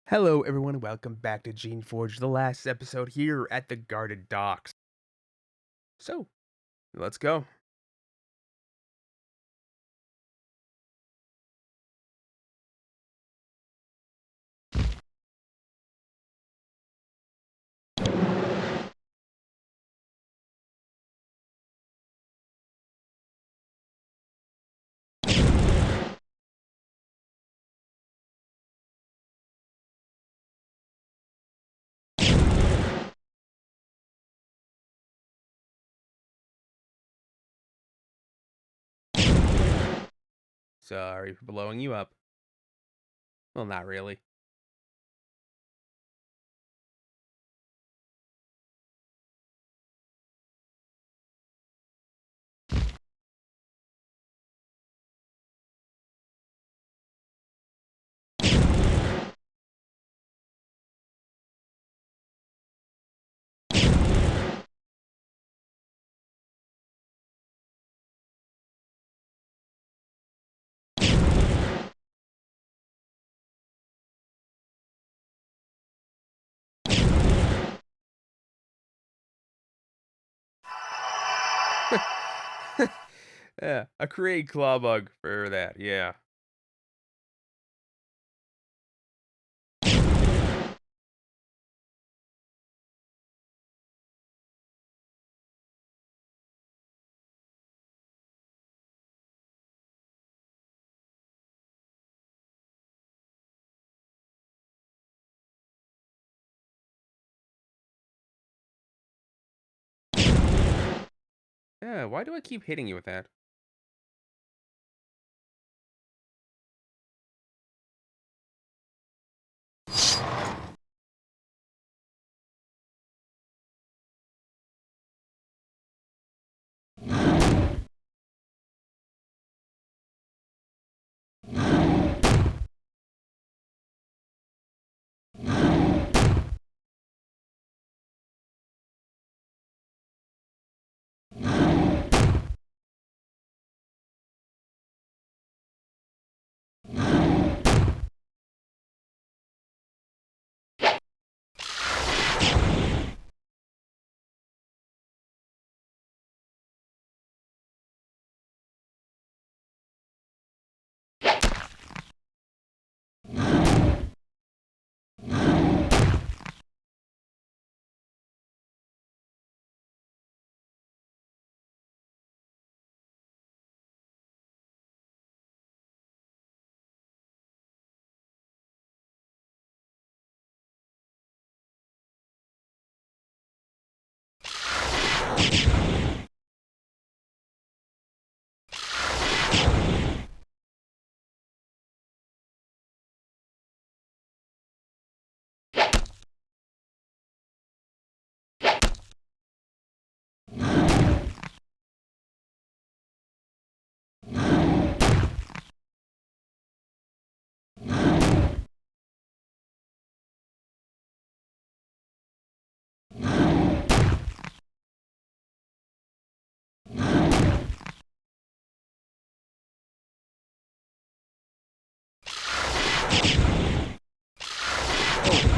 Hello, everyone. Welcome back to Geneforge, the last episode here at the guarded docks. So, let's go. Sorry for blowing you up. Well, not really. Yeah, a create claw bug for that. Yeah. Yeah, why do I keep hitting you with that?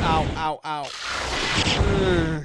Oh, ow, ow, ow.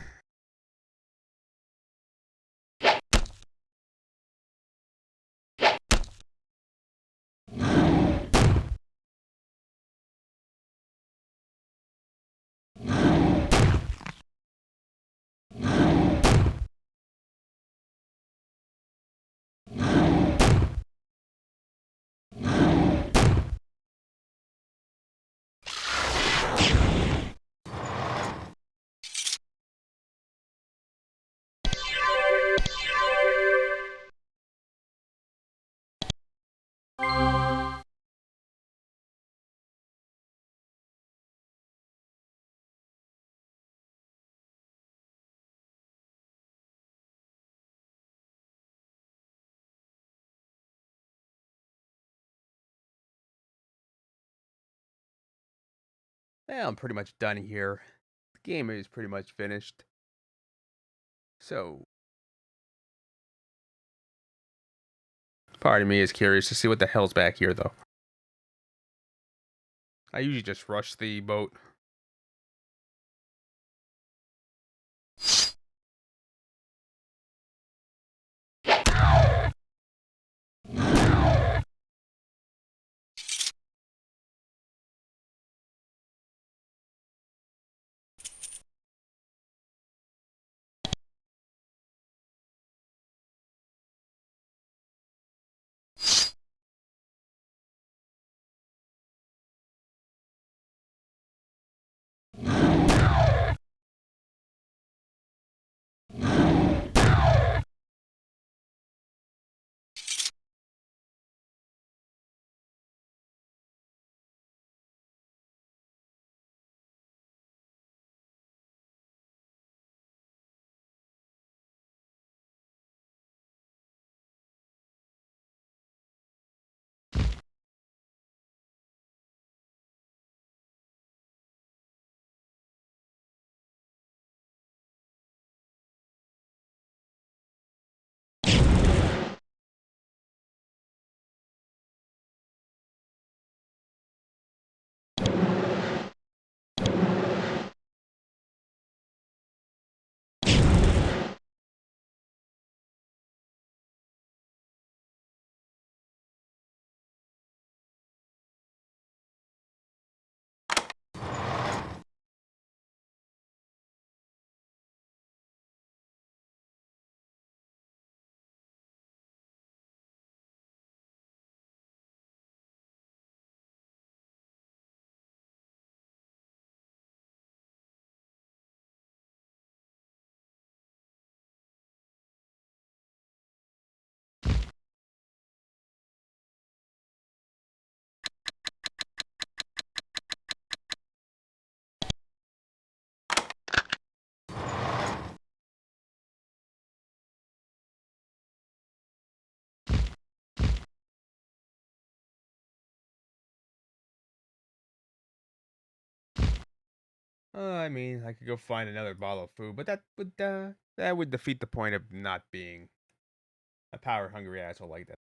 Yeah, I'm pretty much done here. The game is pretty much finished. So, part of me is curious to see what the hell's back here, though. I usually just rush the boat. I mean, I could go find another bottle of food, but that would defeat the point of not being a power-hungry asshole like that.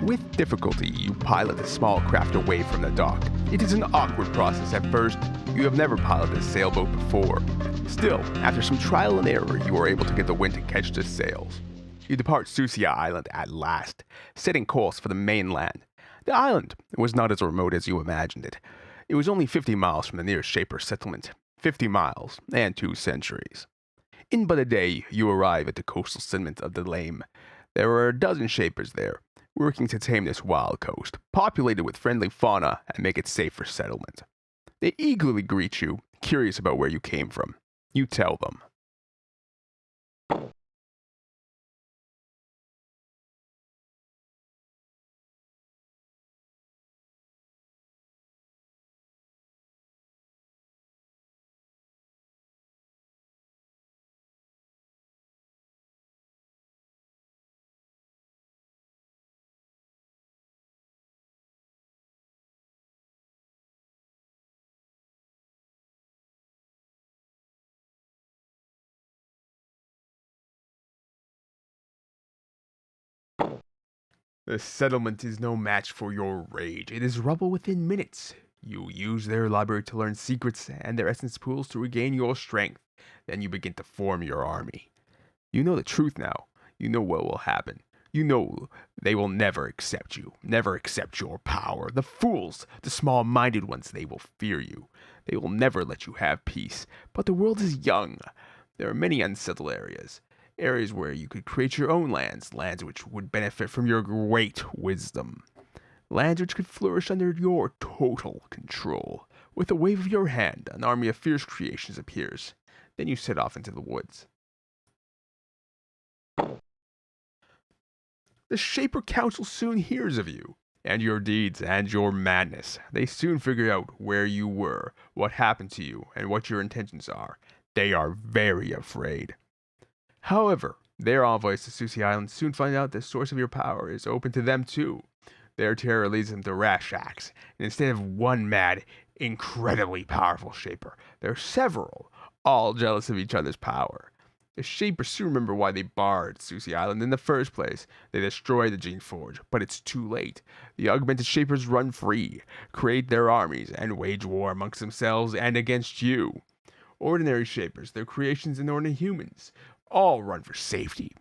With difficulty, you pilot a small craft away from the dock. It is an awkward process at first. You have never piloted a sailboat before. Still, after some trial and error, you are able to get the wind to catch the sails. You depart Susia Island at last, setting course for the mainland. The island was not as remote as you imagined it. It was only 50 miles from the nearest Shaper settlement. 50 miles and 2 centuries. In but a day, you arrive at the coastal settlement of the Lame. There are a dozen Shapers there, working to tame this wild coast, populated with friendly fauna, and make it safe for settlement. They eagerly greet you, curious about where you came from. You tell them. The settlement is no match for your rage. It is rubble within minutes. You use their library to learn secrets and their essence pools to regain your strength. Then you begin to form your army. You know the truth now. You know what will happen. You know they will never accept you, never accept your power. The fools, the small minded ones, they will fear you. They will never let you have peace. But the world is young. There are many unsettled areas. Areas where you could create your own lands, lands which would benefit from your great wisdom. Lands which could flourish under your total control. With a wave of your hand, an army of fierce creations appears. Then you set off into the woods. The Shaper Council soon hears of you, and your deeds, and your madness. They soon figure out where you were, what happened to you, and what your intentions are. They are very afraid. However, their envoys to Susi Island soon find out the source of your power is open to them too. Their terror leads them to rash acts, and instead of one mad, incredibly powerful Shaper, there are several, all jealous of each other's power. The Shapers soon remember why they barred Susi Island in the first place. They destroy the Geneforge, but it's too late. The augmented Shapers run free, create their armies, and wage war amongst themselves and against you. Ordinary Shapers, their creations, and ordinary humans all run for safety,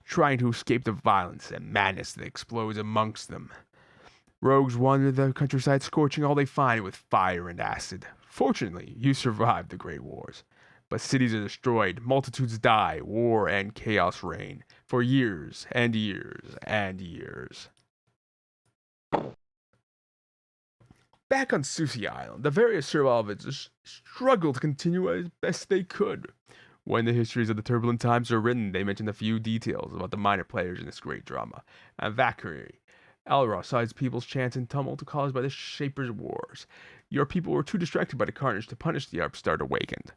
trying to escape the violence and madness that explodes amongst them. Rogues wander the countryside, scorching all they find with fire and acid. Fortunately, you survived the Great Wars. But cities are destroyed, multitudes die, war and chaos reign for years and years and years. Back on Susi Island, the various survivors struggled to continue as best they could. When the histories of the turbulent times are written, they mention a few details about the minor players in this great drama. And Valkyrie, Elros saw his people's chants and tumult caused by the Shapers' wars. Your people were too distracted by the carnage to punish the upstart awakened.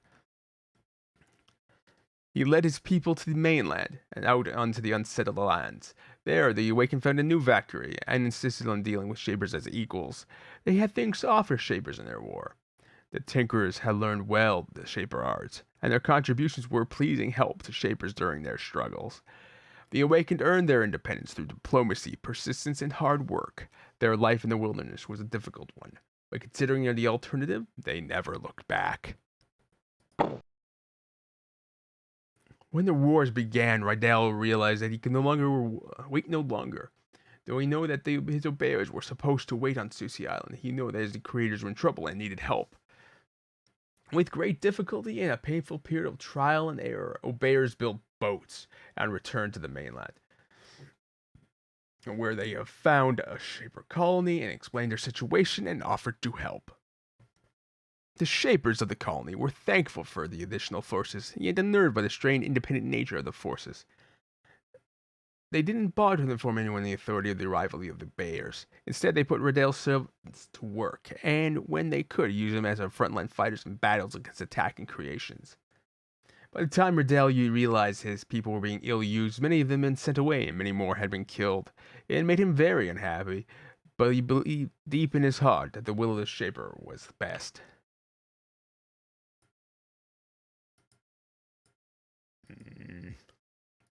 He led his people to the mainland and out onto the unsettled lands. There, the Awakened found a new Valkyrie and insisted on dealing with Shapers as equals. They had things to offer Shapers in their war. The Tinkerers had learned well the Shaper arts, and their contributions were pleasing help to Shapers during their struggles. The Awakened earned their independence through diplomacy, persistence, and hard work. Their life in the wilderness was a difficult one, but considering the alternative, they never looked back. When the wars began, Rydell realized that he could no longer wait no longer. Though he knew that his obeyers were supposed to wait on Susi Island, he knew that his creators were in trouble and needed help. With great difficulty and a painful period of trial and error, obeyers built boats and returned to the mainland, where they have found a Shaper colony and explained their situation and offered to help. The Shapers of the colony were thankful for the additional forces, yet unnerved by the strange independent nature of the forces. They didn't bother to inform anyone the authority of the arrival of the Bears. Instead, they put Riddell's servants to work, and when they could, used them as frontline fighters in battles against attacking creations. By the time Riddell realized his people were being ill-used, many of them had been sent away, and many more had been killed. It made him very unhappy, but he believed deep in his heart that the will of the Shaper was best.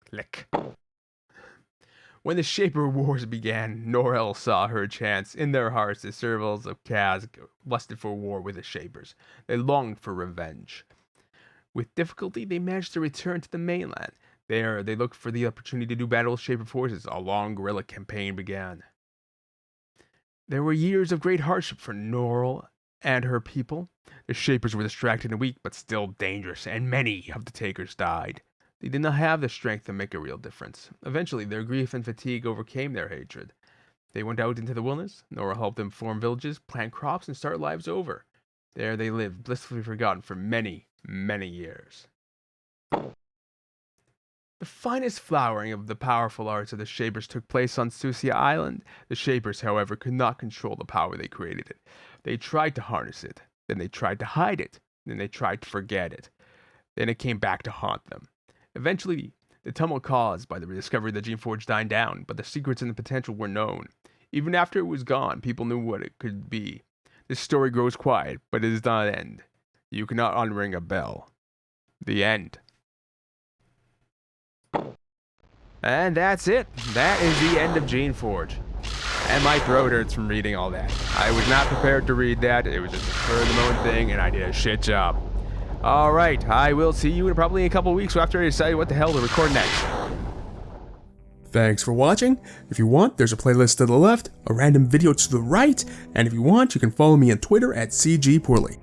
Click. When the Shaper Wars began, Norel saw her chance. In their hearts, the servants of Kaz lusted for war with the Shapers. They longed for revenge. With difficulty, they managed to return to the mainland. There, they looked for the opportunity to do battle with Shaper forces. A long guerrilla campaign began. There were years of great hardship for Norel and her people. The Shapers were distracted and weak, but still dangerous, and many of the takers died. They did not have the strength to make a real difference. Eventually, their grief and fatigue overcame their hatred. They went out into the wilderness. Norel helped them form villages, plant crops, and start lives over. There they lived, blissfully forgotten for many, many years. The finest flowering of the powerful arts of the Shapers took place on Susia Island. The Shapers, however, could not control the power they created. They tried to harness it. Then they tried to hide it. Then they tried to forget it. Then it came back to haunt them. Eventually, the tumult caused by the discovery of the Geneforge died down, but the secrets and the potential were known. Even after it was gone, people knew what it could be. This story grows quiet, but it does not end. You cannot unring a bell. The end. And that's it. That is the end of Geneforge. And my throat hurts from reading all that. I was not prepared to read that. It was just a spur-of-the-moment thing, and I did a shit job. Alright, I will see you in probably a couple weeks after I decide what the hell to record next. Thanks for watching. If you want, there's a playlist to the left, a random video to the right, and if you want, you can follow me on Twitter at CGPoorly.